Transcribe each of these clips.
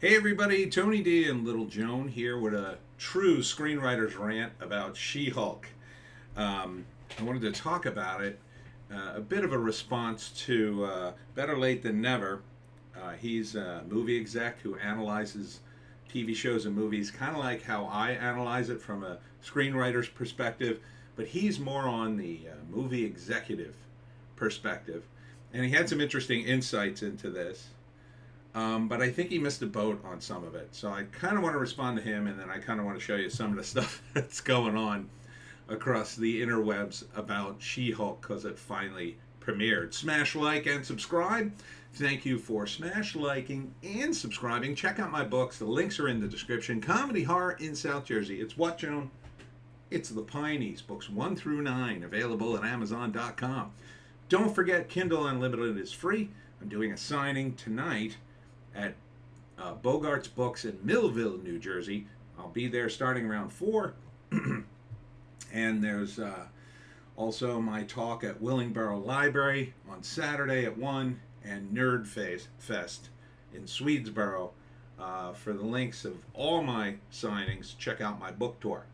Hey everybody, Tony D and Little Joan here with a true screenwriter's rant about She-Hulk. I wanted to talk about it, a bit of a response to Better Late Than Never. He's a movie exec who analyzes TV shows and movies kind of like how I analyze it from a screenwriter's perspective, but he's more on the movie executive perspective. And he had some interesting insights into this. But I think he missed a boat on some of it. So I kind of want to respond to him, and then I kind of want to show you some of the stuff that's going on across the interwebs about She-Hulk because it finally premiered. Smash like and subscribe. Thank you for smash liking and subscribing. Check out my books. The links are in the description. Comedy Horror in South Jersey. It's what, Joan? It's the Pineys, books 1 through 9, available at Amazon.com. Don't forget, Kindle Unlimited is free. I'm doing a signing tonight at Bogart's Books in Millville, New Jersey. I'll be there starting around 4. And there's also my talk at Willingboro Library on Saturday at 1, and Nerd Fest in Swedesboro. For the links of all my signings, check out my book tour.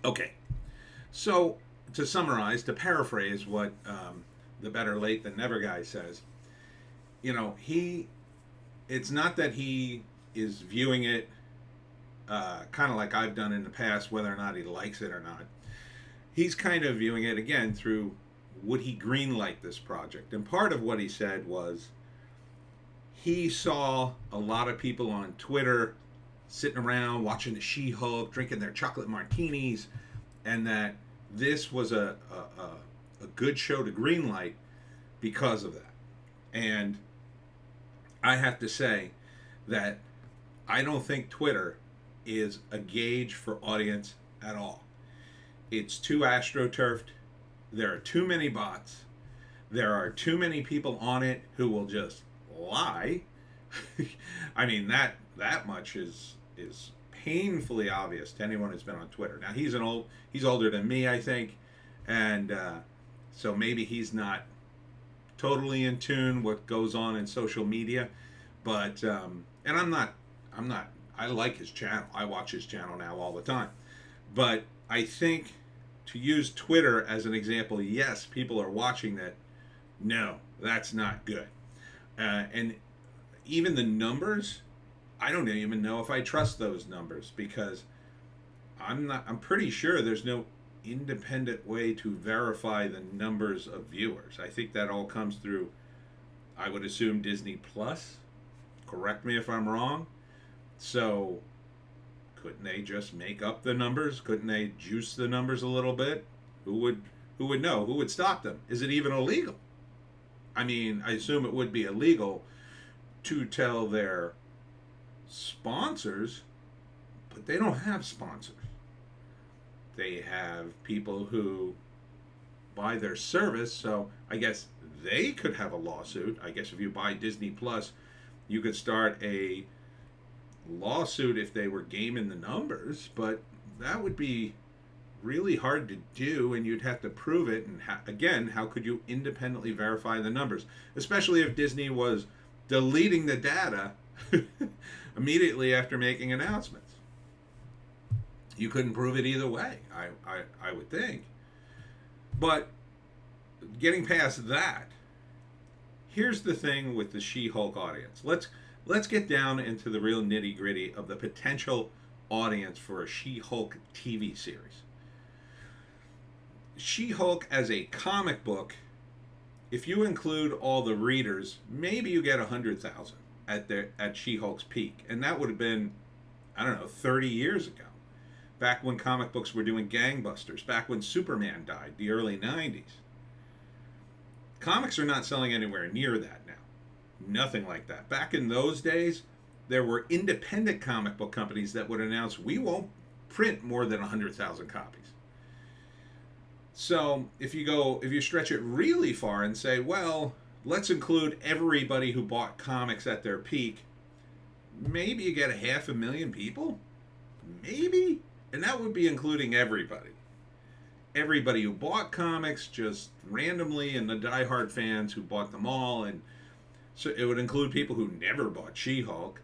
Okay, so to summarize, to paraphrase what the Better Late Than Never guy says, it's not that he is viewing it kind of like I've done in the past, whether or not he likes it or not. He's kind of viewing it again through, would he greenlight this project? And part of what he said was he saw a lot of people on Twitter sitting around watching the She-Hulk, drinking their chocolate martinis, and that this was a good show to greenlight because of that. And I have to say that I don't think Twitter is a gauge for audience at all. It's too astroturfed. There are too many bots. There are too many people on it who will just lie. I mean, that much is painfully obvious to anyone who's been on Twitter. Now he's older than me, I think, and so maybe he's not totally in tune what goes on in social media, but and I'm not I like his channel. I watch his channel now all the time. But I think to use Twitter as an example, yes, people are watching that. No, that's not good. And even the numbers, I don't even know if I trust those numbers because I'm pretty sure there's no independent way to verify the numbers of viewers. I think that all comes through, I would assume, Disney Plus. Correct me if I'm wrong. So couldn't they just make up the numbers? Couldn't they juice the numbers a little bit? Who would know? Who would stop them? Is it even illegal? I mean, I assume it would be illegal to tell their sponsors, but they don't have sponsors. They have people who buy their service, so I guess they could have a lawsuit. I guess if you buy Disney Plus, you could start a lawsuit if they were gaming the numbers, but that would be really hard to do, and you'd have to prove it. And again, how could you independently verify the numbers, especially if Disney was deleting the data immediately after making announcements? You couldn't prove it either way, I would think. But getting past that, here's the thing with the She-Hulk audience. Let's get down into the real nitty-gritty of the potential audience for a She-Hulk TV series. She-Hulk as a comic book, if you include all the readers, maybe you get 100,000 at She-Hulk's peak. And that would have been, I don't know, 30 years ago. Back when comic books were doing gangbusters, back when Superman died, the early 90s. Comics are not selling anywhere near that now. Nothing like that. Back in those days, there were independent comic book companies that would announce, we won't print more than 100,000 copies. So if you stretch it really far and say, well, let's include everybody who bought comics at their peak, maybe you get 500,000 people? Maybe? And that would be including everybody. Everybody who bought comics just randomly, and the diehard fans who bought them all. And So it would include people who never bought She-Hulk.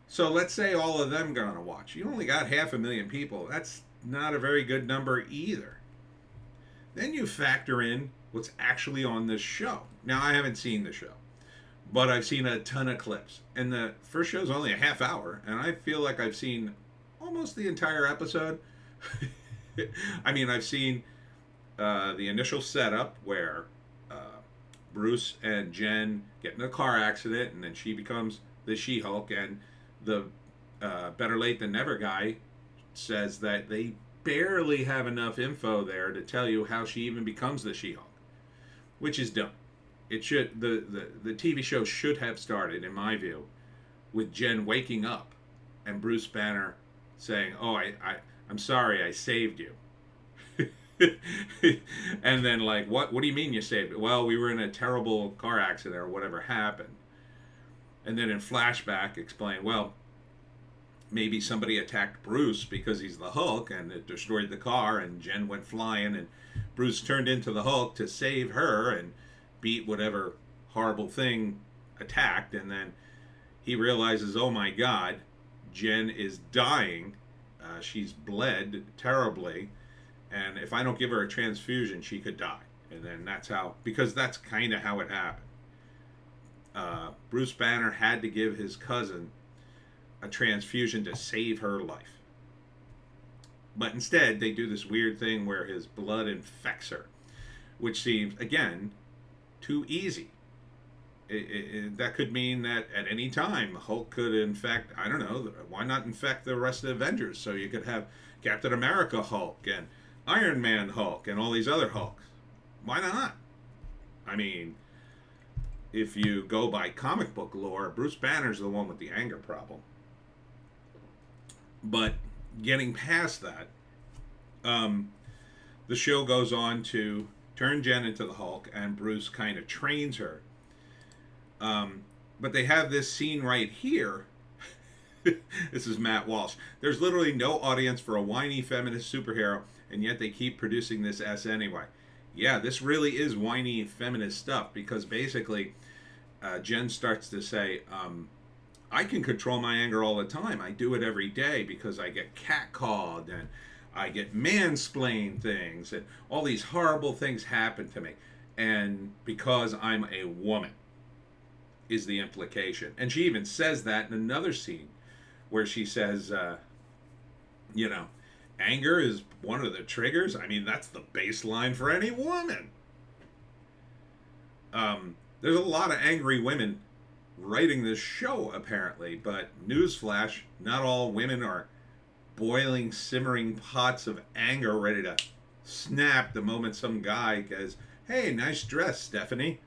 So let's say all of them gonna watch. You only got 500,000 people. That's not a very good number either. Then you factor in what's actually on this show. Now, I haven't seen the show, but I've seen a ton of clips. And the first show's only a half hour, and I feel like I've seen almost the entire episode. I mean, I've seen the initial setup where Bruce and Jen get in a car accident, and then she becomes the She-Hulk, and the Better Late Than Never guy says that they barely have enough info there to tell you how she even becomes the She-Hulk, which is dumb. It should the TV show should have started, in my view, with Jen waking up and Bruce Banner saying, "Oh, I'm sorry, I saved you." And then, like, what do you mean you saved it? Well, we were in a terrible car accident or whatever happened. And then in flashback explain, well, maybe somebody attacked Bruce because he's the Hulk and it destroyed the car, and Jen went flying and Bruce turned into the Hulk to save her and beat whatever horrible thing attacked. And then he realizes, oh my God, Jen is dying. She's bled terribly. And if I don't give her a transfusion, she could die. And then that's how, because that's kind of how it happened. Bruce Banner had to give his cousin a transfusion to save her life. But instead, they do this weird thing where his blood infects her, which seems, again, too easy. That could mean that at any time, Hulk could infect, I don't know, why not infect the rest of the Avengers? So you could have Captain America Hulk and Iron Man Hulk and all these other Hulks. Why not? I mean, if you go by comic book lore, Bruce Banner's the one with the anger problem. But getting past that, the show goes on to turn Jen into the Hulk, and Bruce kind of trains her. But they have this scene right here. This is Matt Walsh. There's literally no audience for a whiny feminist superhero, and yet they keep producing this S anyway. Yeah, this really is whiny feminist stuff, because basically Jen starts to say, I can control my anger all the time. I do it every day because I get catcalled and I get mansplained things and all these horrible things happen to me. And because I'm a woman is the implication. And she even says that in another scene where she says, anger is one of the triggers. I mean, that's the baseline for any woman. There's a lot of angry women writing this show, apparently, but newsflash, not all women are boiling, simmering pots of anger ready to snap the moment some guy goes, hey, nice dress, Stephanie.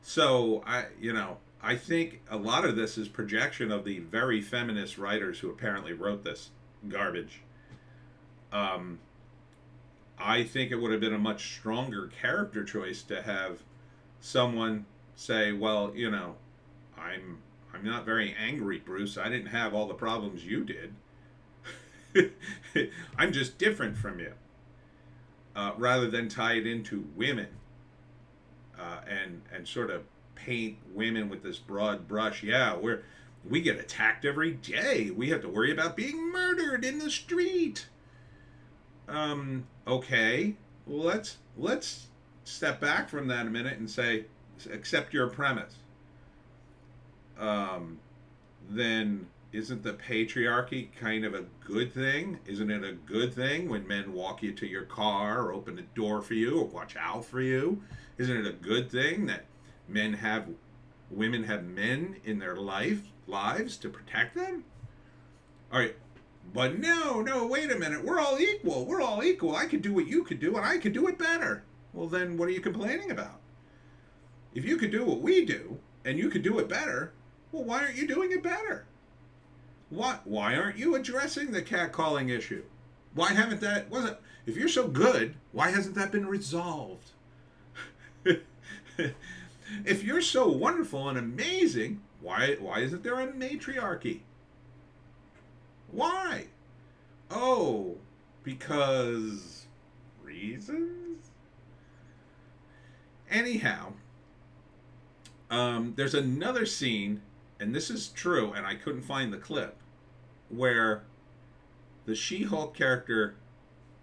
So, I think a lot of this is projection of the very feminist writers who apparently wrote this garbage. I think it would have been a much stronger character choice to have someone say, well, I'm not very angry, Bruce. I didn't have all the problems you did. I'm just different from you. Rather than tie it into women and sort of paint women with this broad brush. Yeah, we get attacked every day. We have to worry about being murdered in the street. Okay, well, let's step back from that a minute and say, accept your premise. Then isn't the patriarchy kind of a good thing? Isn't it a good thing when men walk you to your car or open the door for you or watch out for you? Isn't it a good thing that women have men in their lives to protect them? All right, but no, wait a minute. We're all equal. I could do what you could do, and I could do it better. Well, then what are you complaining about? If you could do what we do, and you could do it better, well, why aren't you doing it better? Why aren't you addressing the catcalling issue? If you're so good, why hasn't that been resolved? If you're so wonderful and amazing, why isn't there a matriarchy? Why? Oh, because reasons? Anyhow, There's another scene, and this is true, and I couldn't find the clip, where the She-Hulk character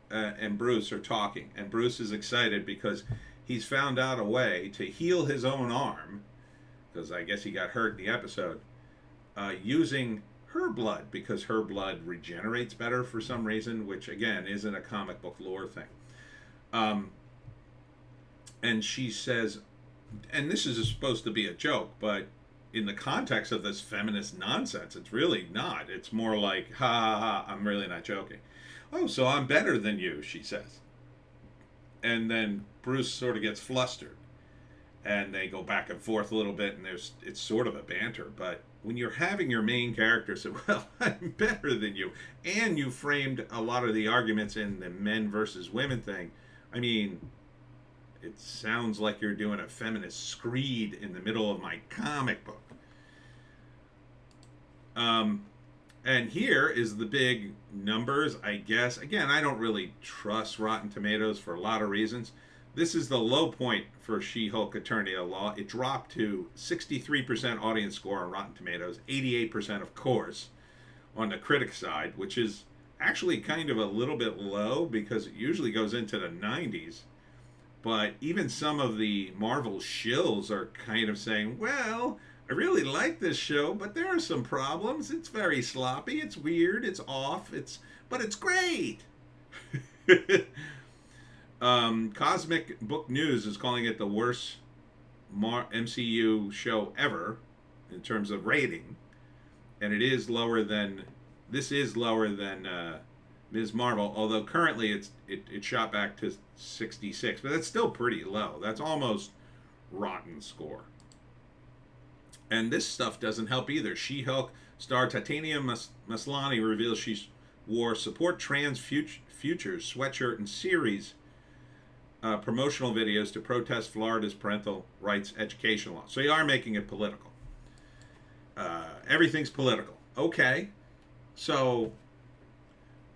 and Bruce are talking, and Bruce is excited because he's found out a way to heal his own arm, because I guess he got hurt in the episode, using her blood, because her blood regenerates better for some reason, which again isn't a comic book lore thing. And she says, and this is supposed to be a joke, but in the context of this feminist nonsense, it's really not. It's more like, ha ha ha, I'm really not joking. Oh, so I'm better than you, she says. And then Bruce sort of gets flustered. And they go back and forth a little bit, and it's sort of a banter. But when you're having your main character say, well, I'm better than you, and you framed a lot of the arguments in the men versus women thing, I mean, it sounds like you're doing a feminist screed in the middle of my comic book. And here is the big numbers, I guess. Again, I don't really trust Rotten Tomatoes for a lot of reasons. This is the low point for She-Hulk Attorney at Law. It dropped to 63% audience score on Rotten Tomatoes, 88% of course on the critic side, which is actually kind of a little bit low because it usually goes into the 90s. But even some of the Marvel shills are kind of saying, well, I really like this show, but there are some problems. It's very sloppy, it's weird, it's off, but it's great. Cosmic Book News is calling it the worst MCU show ever in terms of rating, and this is lower than Ms. Marvel, although currently it shot back to 66, but that's still pretty low. That's almost rotten score. And this stuff doesn't help either. She-Hulk star Tatiana Maslany reveals she wore Support Trans Futures sweatshirt in series promotional videos to protest Florida's parental rights education law. So you are making it political. Everything's political. Okay. So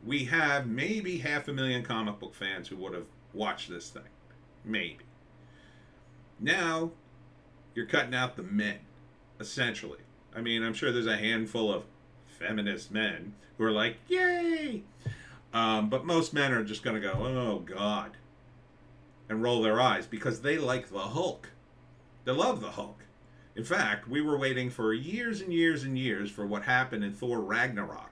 we have maybe 500,000 comic book fans who would have watched this thing. Maybe. Now, you're cutting out the men, essentially. I mean, I'm sure there's a handful of feminist men who are like, yay! But most men are just going to go, oh, God, and roll their eyes because they like the Hulk. They love the Hulk. In fact, we were waiting for years and years and years for what happened in Thor Ragnarok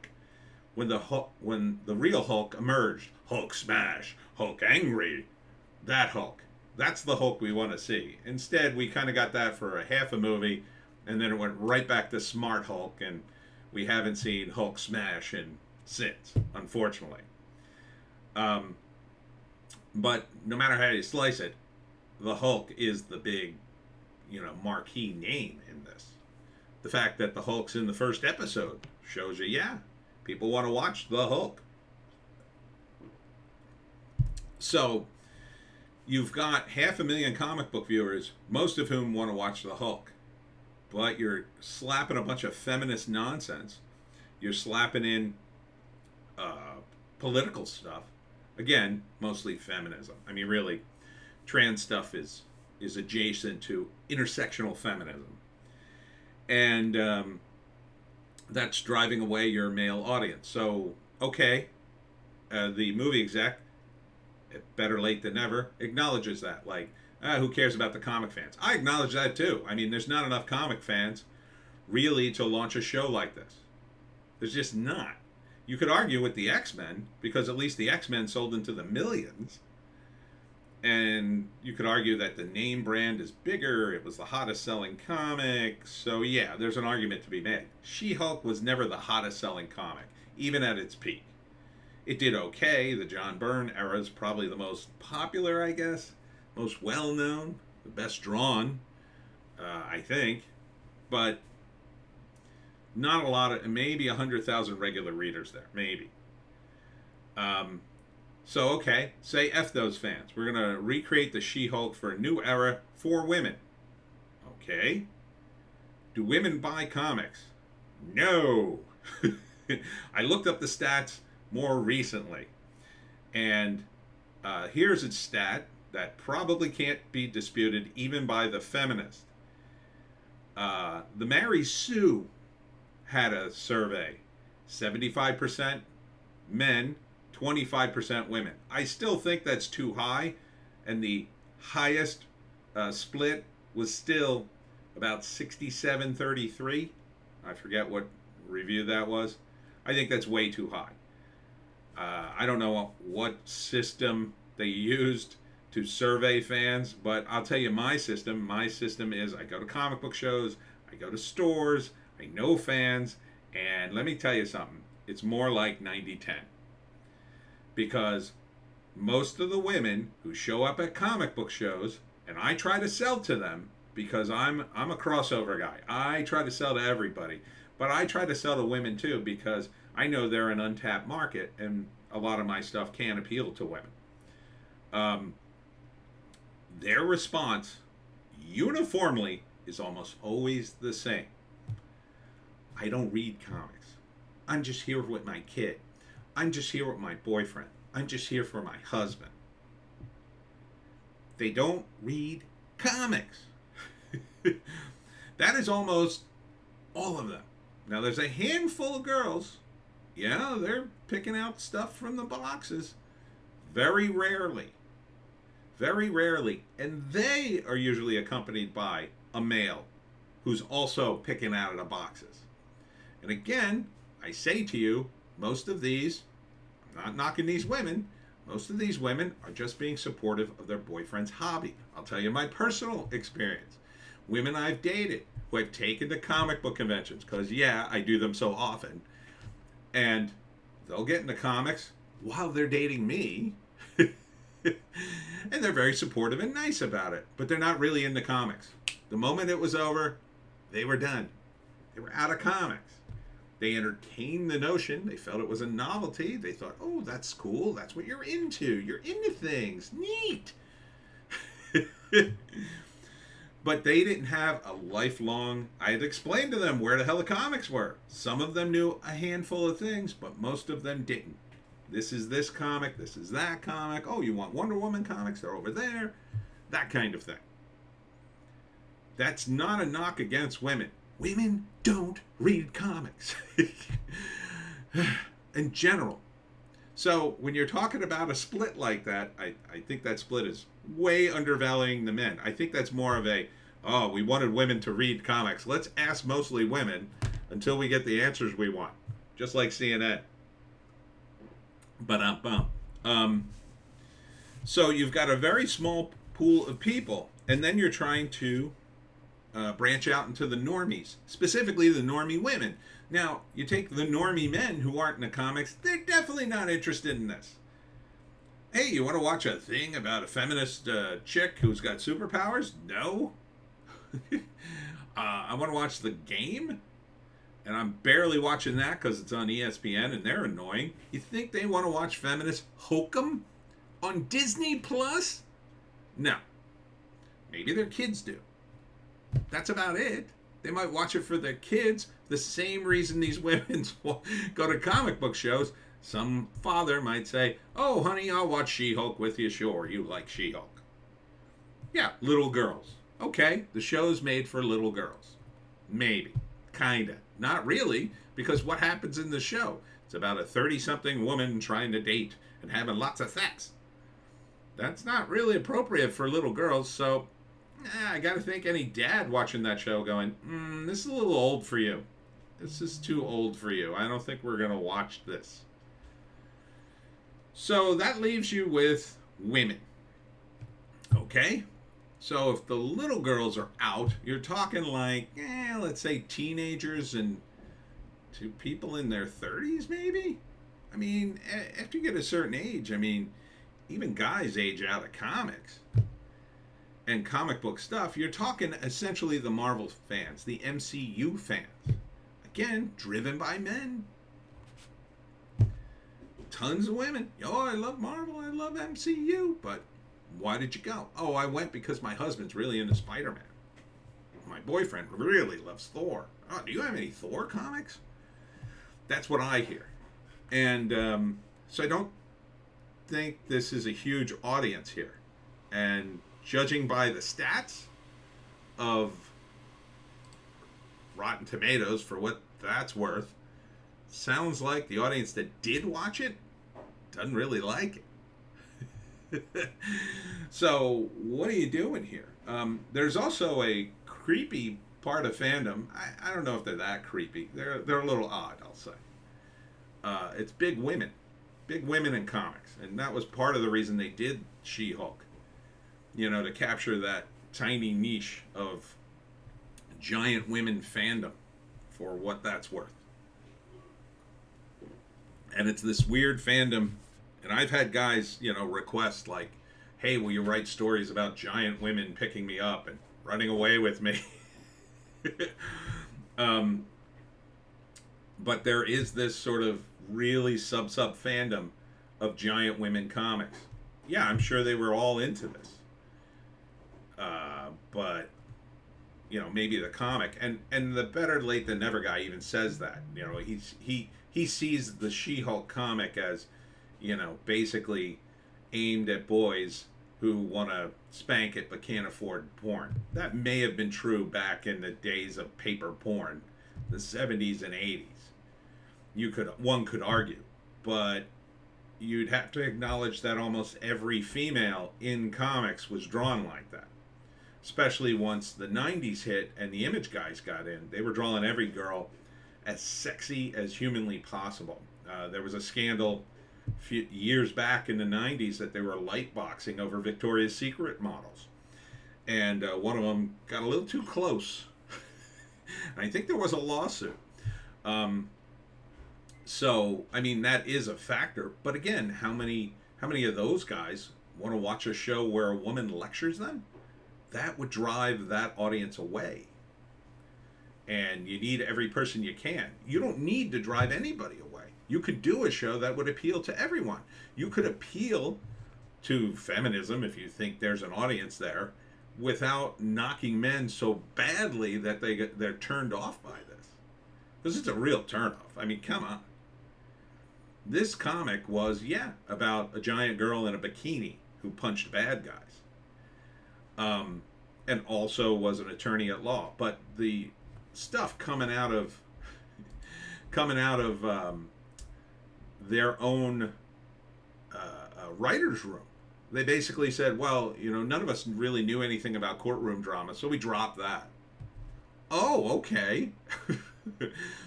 when the real Hulk emerged. Hulk smash, Hulk angry, that Hulk. That's the Hulk we want to see. Instead, we kind of got that for a half a movie, and then it went right back to Smart Hulk, and we haven't seen Hulk smash since, unfortunately. But no matter how you slice it, the Hulk is the big, marquee name in this. The fact that the Hulk's in the first episode shows you, yeah, people want to watch the Hulk. So you've got 500,000 comic book viewers, most of whom want to watch the Hulk. But you're slapping a bunch of feminist nonsense. You're slapping in political stuff. Again, mostly feminism. I mean, really, trans stuff is adjacent to intersectional feminism. And that's driving away your male audience. So, okay, the movie exec, better late than never, acknowledges that. Like, who cares about the comic fans? I acknowledge that too. I mean, there's not enough comic fans really to launch a show like this. There's just not. You could argue with the X-Men, because at least the X-Men sold into the millions. And you could argue that the name brand is bigger, it was the hottest selling comic. So yeah, there's an argument to be made. She-Hulk was never the hottest selling comic, even at its peak. It did okay. The John Byrne era is probably the most popular, I guess. Most well-known, the best drawn, I think. But not a lot of, maybe 100,000 regular readers there, maybe. So, okay, say F those fans. We're going to recreate the She-Hulk for a new era for women. Okay. Do women buy comics? No. I looked up the stats more recently. And here's its stat that probably can't be disputed even by the feminist. The Mary Sue had a survey: 75% men, 25% women. I still think that's too high, and the highest split was still about 67-33. I forget what review that was. I think that's way too high. I don't know what system they used to survey fans, but I'll tell you my system. My system is I go to comic book shows, I go to stores, I know fans, and let me tell you something. It's more like 90-10. Because most of the women who show up at comic book shows, and I try to sell to them because I'm a crossover guy. I try to sell to everybody, but I try to sell to women too because I know they're an untapped market, and a lot of my stuff can appeal to women. Their response uniformly is almost always the same. I don't read comics. I'm just here with my kid. I'm just here with my boyfriend. I'm just here for my husband. They don't read comics. That is almost all of them. Now, there's a handful of girls. Yeah, they're picking out stuff from the boxes. Very rarely. Very rarely. And they are usually accompanied by a male who's also picking out of the boxes. And again, I say to you, most of these, I'm not knocking these women, most of these women are just being supportive of their boyfriend's hobby. I'll tell you my personal experience. Women I've dated who I've taken to comic book conventions, because yeah, I do them so often, and they'll get into comics while they're dating me, and they're very supportive and nice about it, but they're not really into comics. The moment it was over, they were done. They were out of comics. They entertained the notion. They felt it was a novelty. They thought, oh, that's cool. That's what you're into. You're into things. Neat. But they didn't have a lifelong... I had explained to them where the hell the comics were. Some of them knew a handful of things, but most of them didn't. This is this comic. This is that comic. Oh, you want Wonder Woman comics? They're over there. That kind of thing. That's not a knock against women. Women don't read comics in general. So when you're talking about a split like that, I think that split is way undervaluing the men. I think that's more of a, oh, we wanted women to read comics. Let's ask mostly women until we get the answers we want. Just like CNN. So you've got a very small pool of people, and then you're trying to branch out into the normies, specifically the normie women. Now, you take the normie men who aren't in the comics, they're definitely not interested in this. Hey, you want to watch a thing about a feminist chick who's got superpowers? No. I want to watch The Game, and I'm barely watching that because it's on ESPN and they're annoying. You think they want to watch feminist hokum on Disney Plus? No. Maybe their kids do. That's about it. They might watch it for their kids. The same reason these women go to comic book shows. Some father might say, oh, honey, I'll watch She-Hulk with you. Sure, you like She-Hulk. Yeah, little girls. Okay, the show's made for little girls. Maybe. Kinda. Not really, because what happens in the show? It's about a 30-something woman trying to date and having lots of sex. That's not really appropriate for little girls, so I gotta think any dad watching that show going, this is a little old for you. This is too old for you. I don't think we're gonna watch this. So that leaves you with women. Okay? So if the little girls are out, you're talking like, let's say teenagers and to people in their 30s maybe? I mean, after you get a certain age, I mean, even guys age out of comics and comic book stuff. You're talking essentially the Marvel fans, the MCU fans. Again, driven by men. Tons of women. Oh, I love Marvel, I love MCU, but why did you go? Oh, I went because my husband's really into Spider-Man. My boyfriend really loves Thor. Oh, do you have any Thor comics? That's what I hear. And so I don't think this is a huge audience here. And judging by the stats of Rotten Tomatoes for what that's worth. Sounds like the audience that did watch it doesn't really like it. So what are you doing here? There's also a creepy part of fandom. I don't know if they're that creepy. They're a little odd, I'll say. It's big women in comics, and that was part of the reason they did She-Hulk. To capture that tiny niche of giant women fandom for what that's worth. And it's this weird fandom, and I've had guys, request like, hey, will you write stories about giant women picking me up and running away with me? But there is this sort of really sub fandom of giant women comics. Yeah, I'm sure they were all into this. But maybe the comic and the better late than never guy even says that. He sees the She-Hulk comic as, basically aimed at boys who want to spank it but can't afford porn. That may have been true back in the days of paper porn, the 70s and 80s. One could argue, but you'd have to acknowledge that almost every female in comics was drawn like that. Especially once the 90s hit and the image guys got in. They were drawing every girl as sexy as humanly possible. There was a scandal a few years back in the 90s that they were light boxing over Victoria's Secret models. And one of them got a little too close. And I think there was a lawsuit. So, that is a factor. But again, how many of those guys want to watch a show where a woman lectures them? That would drive that audience away. And you need every person you can. You don't need to drive anybody away. You could do a show that would appeal to everyone. You could appeal to feminism if you think there's an audience there without knocking men so badly that they're turned off by this. Because it's a real turnoff. Come on. This comic was, about a giant girl in a bikini who punched bad guys. And also was an attorney at law. But the stuff coming out of their own writer's room, they basically said, well, none of us really knew anything about courtroom drama, so we dropped that. Oh, okay.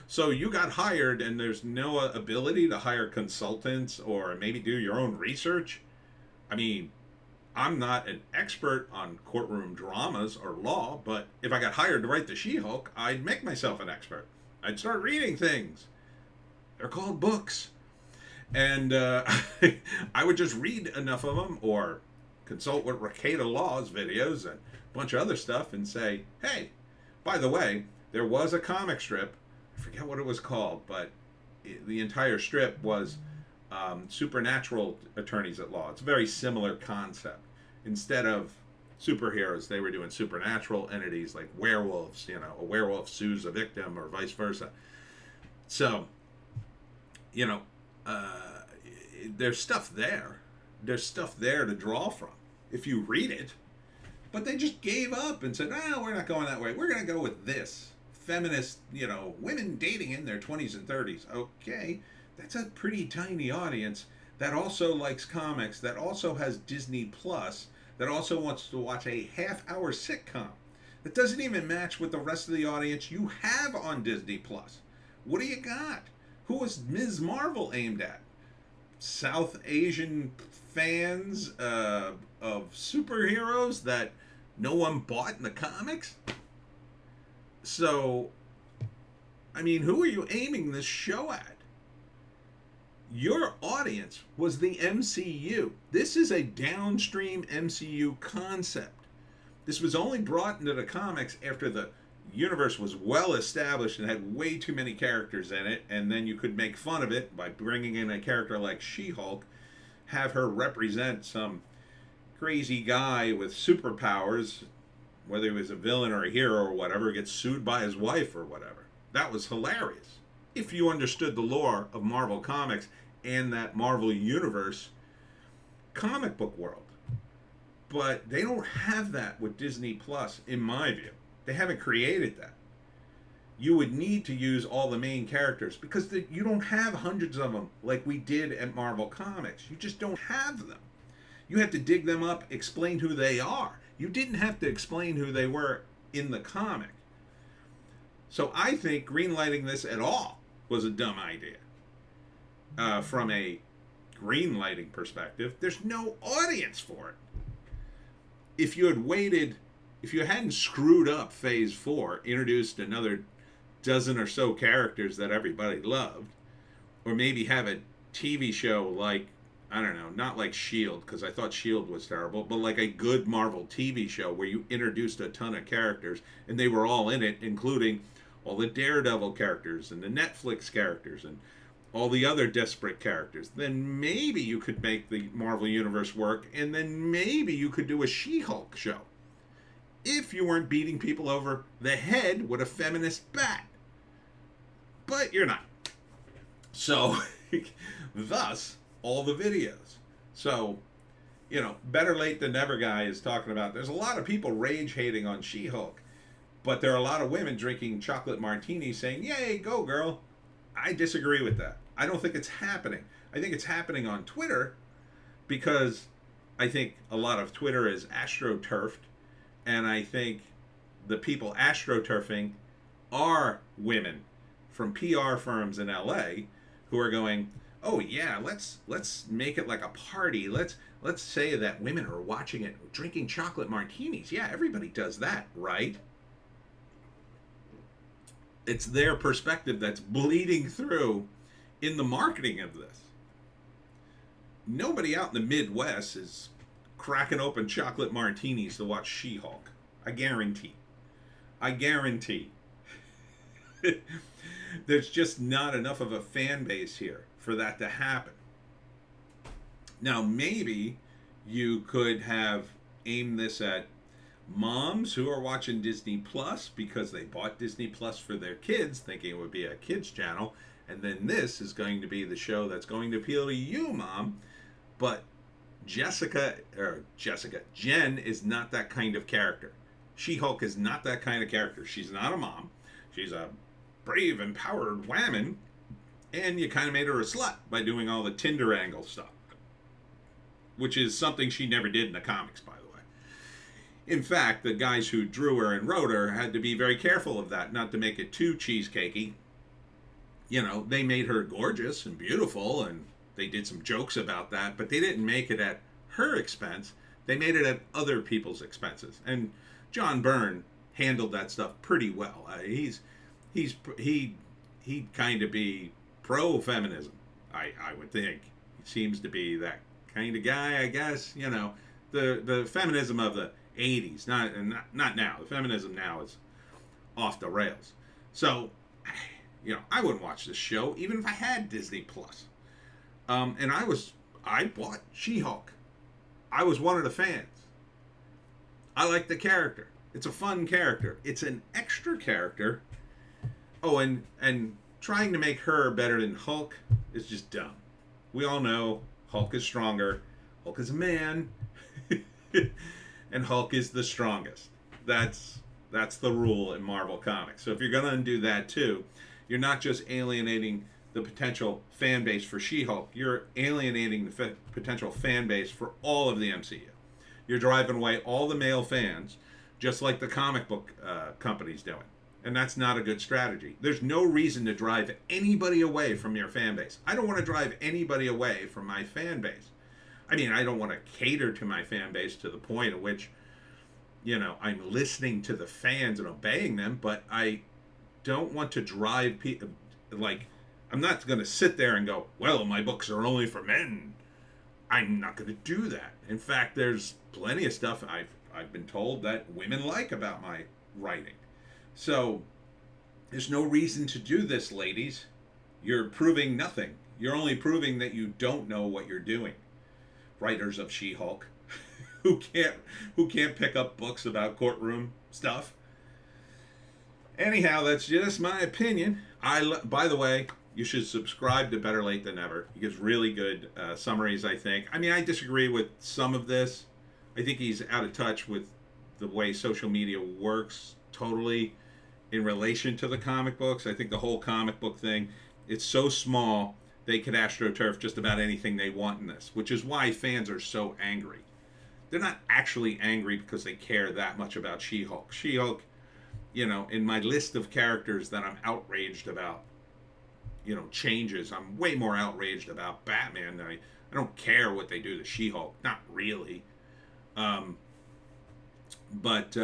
So you got hired and there's no ability to hire consultants or maybe do your own research? I'm not an expert on courtroom dramas or law, but if I got hired to write the She-Hulk, I'd make myself an expert. I'd start reading things. They're called books. And I would just read enough of them or consult with Rakeda Law's videos and a bunch of other stuff and say, hey, by the way, there was a comic strip. I forget what it was called, but the entire strip was supernatural attorneys at law. It's a very similar concept. Instead of superheroes, they were doing supernatural entities like werewolves. A werewolf sues a victim or vice versa. So, there's stuff there. There's stuff there to draw from if you read it. But they just gave up and said, we're not going that way. We're going to go with this. Feminist, women dating in their 20s and 30s. Okay, that's a pretty tiny audience that also likes comics, that also has Disney Plus, that also wants to watch a half-hour sitcom that doesn't even match with the rest of the audience you have on Disney Plus. What do you got? Who was Ms. Marvel aimed at? South Asian fans of superheroes that no one bought in the comics? So, who are you aiming this show at? Your audience was the MCU. This is a downstream MCU concept. This was only brought into the comics after the universe was well established and had way too many characters in it, and then you could make fun of it by bringing in a character like She-Hulk, have her represent some crazy guy with superpowers, whether he was a villain or a hero or whatever, gets sued by his wife or whatever. That was hilarious. If you understood the lore of Marvel Comics and that Marvel Universe comic book world. But they don't have that with Disney Plus, in my view. They haven't created that. you would need to use all the main characters because you don't have hundreds of them like we did at Marvel Comics. You just don't have them. You have to dig them up, explain who they are. You didn't have to explain who they were in the comic. So I think greenlighting this at all was a dumb idea. From a greenlighting perspective, there's no audience for it. If you had waited, if you hadn't screwed up Phase 4, introduced another dozen or so characters that everybody loved, or maybe have a TV show like, I don't know, not like S.H.I.E.L.D., because I thought S.H.I.E.L.D. was terrible, but like a good Marvel TV show where you introduced a ton of characters and they were all in it, including all the Daredevil characters and the Netflix characters and all the other desperate characters, then maybe you could make the Marvel Universe work, and then maybe you could do a She-Hulk show. If you weren't beating people over the head with a feminist bat. But you're not. So, thus, all the videos. So, better late than never guy is talking about, there's a lot of people rage hating on She-Hulk, but there are a lot of women drinking chocolate martinis saying, yay, go girl. I disagree with that. I don't think it's happening. I think it's happening on Twitter because I think a lot of Twitter is astroturfed, and I think the people astroturfing are women from PR firms in LA who are going, oh yeah, let's make it like a party. Let's say that women are watching it drinking chocolate martinis. Yeah, everybody does that, right? It's their perspective that's bleeding through in the marketing of this. Nobody out in the Midwest is cracking open chocolate martinis to watch She-Hulk. I guarantee. There's just not enough of a fan base here for that to happen. Now, maybe you could have aimed this at moms who are watching Disney Plus because they bought Disney Plus for their kids, thinking it would be a kids channel, and then this is going to be the show that's going to appeal to you, mom. But Jen is not that kind of character. She-Hulk is not that kind of character. She's not a mom. She's a brave, empowered woman, and you kind of made her a slut by doing all the Tinder angle stuff, which is something she never did in the comics, by the way. In fact, the guys who drew her and wrote her had to be very careful of that, not to make it too cheesecakey. They made her gorgeous and beautiful, and they did some jokes about that, but they didn't make it at her expense. They made it at other people's expenses. And John Byrne handled that stuff pretty well. He'd kind of be pro-feminism, I would think. He seems to be that kind of guy, I guess. The feminism of the 80s, not now. The feminism now is off the rails. So, I wouldn't watch this show even if I had Disney Plus. And I bought She-Hulk. I was one of the fans. I like the character. It's a fun character. It's an extra character. Oh, and trying to make her better than Hulk is just dumb. We all know Hulk is stronger. Hulk is a man. And Hulk is the strongest. That's the rule in Marvel Comics. So if you're going to undo that too, you're not just alienating the potential fan base for She-Hulk. You're alienating the potential fan base for all of the MCU. You're driving away all the male fans, just like the comic book company's doing. And that's not a good strategy. There's no reason to drive anybody away from your fan base. I don't want to drive anybody away from my fan base. I mean, I don't want to cater to my fan base to the point at which, I'm listening to the fans and obeying them, but I don't want to drive people, I'm not going to sit there and go, well, my books are only for men. I'm not going to do that. In fact, there's plenty of stuff I've been told that women like about my writing. So there's no reason to do this, ladies. You're proving nothing. You're only proving that you don't know what you're doing. Writers of She-Hulk who can't pick up books about courtroom stuff. Anyhow, that's just my opinion. By the way, you should subscribe to Better Late Than Never. He gives really good summaries, I think. I mean, I disagree with some of this. I think he's out of touch with the way social media works totally. in relation to the comic books. I think the whole comic book thing, it's so small, they could astroturf just about anything they want in this, which is why fans are so angry. They're not actually angry because they care that much about She-Hulk. She-Hulk, in my list of characters that I'm outraged about, changes, I'm way more outraged about Batman. I don't care what they do to She-Hulk. Not really. But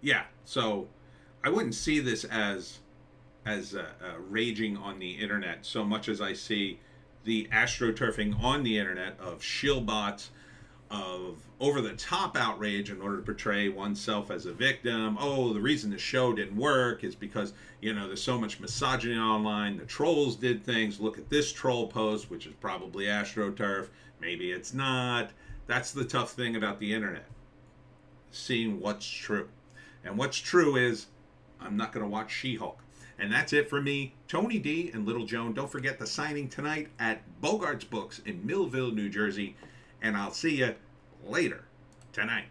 yeah, so I wouldn't see this as raging on the internet so much as I see the astroturfing on the internet of shillbots, of over-the-top outrage in order to portray oneself as a victim. Oh, the reason the show didn't work is because, there's so much misogyny online. The trolls did things. Look at this troll post, which is probably astroturf. Maybe it's not. That's the tough thing about the internet. Seeing what's true. And what's true is I'm not going to watch She-Hulk. And that's it for me, Tony D and Little Joan. Don't forget the signing tonight at Bogart's Books in Millville, New Jersey. And I'll see you later tonight.